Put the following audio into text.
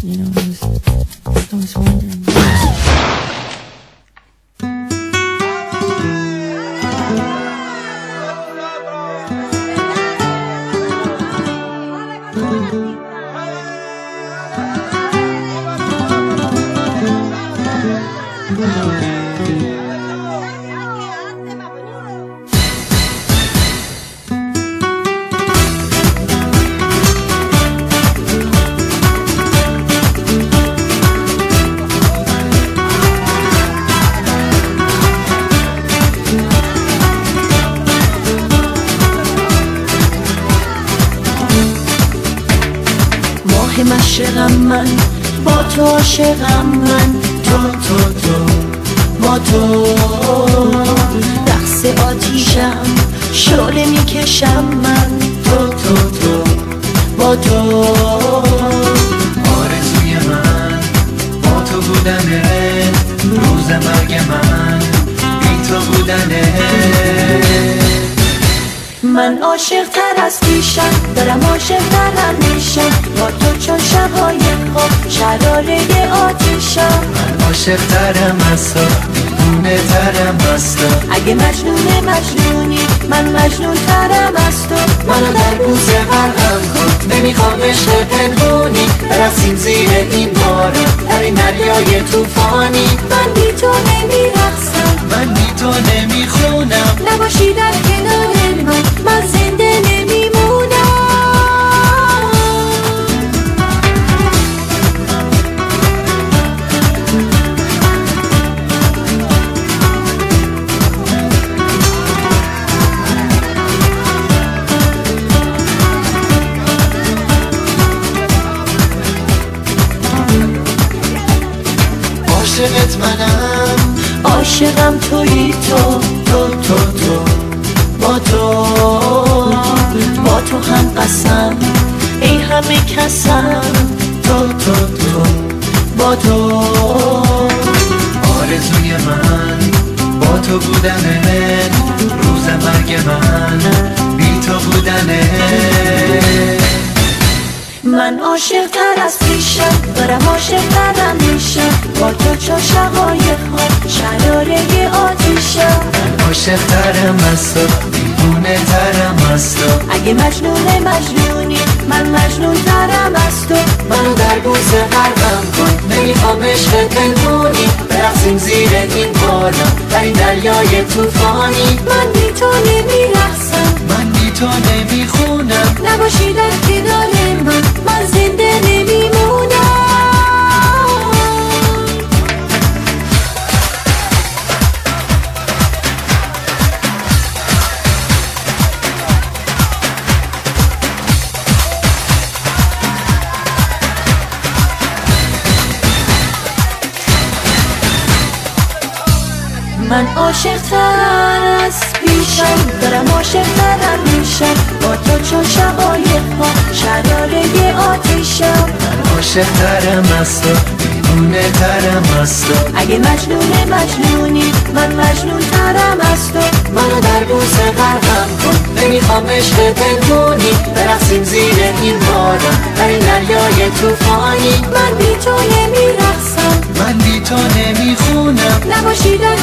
You know, I was wondering. عاشقم من با تو، عاشقم من تو با تو، رقص آتیشم شعله میکشم من تو با تو، آرزوی من با تو بودنه، روز مرگ من بی تو بودنه. من عاشق تر از پیشم، دارم عاشق ترم میشم با تو، چون شبای خواب شراره آتیشم. من عاشق ترم از تو، دیوونه ترم از تو. اگه مجنونی من مجنون ترم از تو. منو در بوسه غرقم کن، نمیخوام عشق پنهونی، برسیم زیر این بارون در این دریای توفانی. من بی تو نمیرقصم، من بی تو نمیخونم، نباشی در کنار من زنده نمیمونم. عاشقت منم، عاشقم تویی تو با تو هم قسم، ای همه کسم تو با تو. آرزوی من با تو بودنه، روز مرگ من بی تو بودنه. من عاشق تر از پیشم، دارم عاشق ترم میشم با تو، چون شبای خواب شراره آتیشم. من عاشق ترم از تو، دیوونه ترم از تو. اگه مجنونی من مجنون ترم از تو. منو در بوسه غرقم کن، نمیخوام عشق پنهونی، برقصیم زیر این بارون در این دریای توفانی. من بی تو نمیرقصم، من بی تو نمیخونم، نباشی در کنار من زنده نمیمونم. من عاشق تر از پیشم، دارم عاشق ترم میشم با تو، چون شبای خواب شراره آتیشم. من عاشق ترم از تو، دیوونه ترم از تو. اگه مجنونی من مجنون ترم از تو. منو در بوسه غرقم کن، نمیخوام عشق پنهونی، برقصیم زیر این بارون در این دریای توفانی. من بی تو نمیرقصم، من بی تو نمیخونم، نباشی در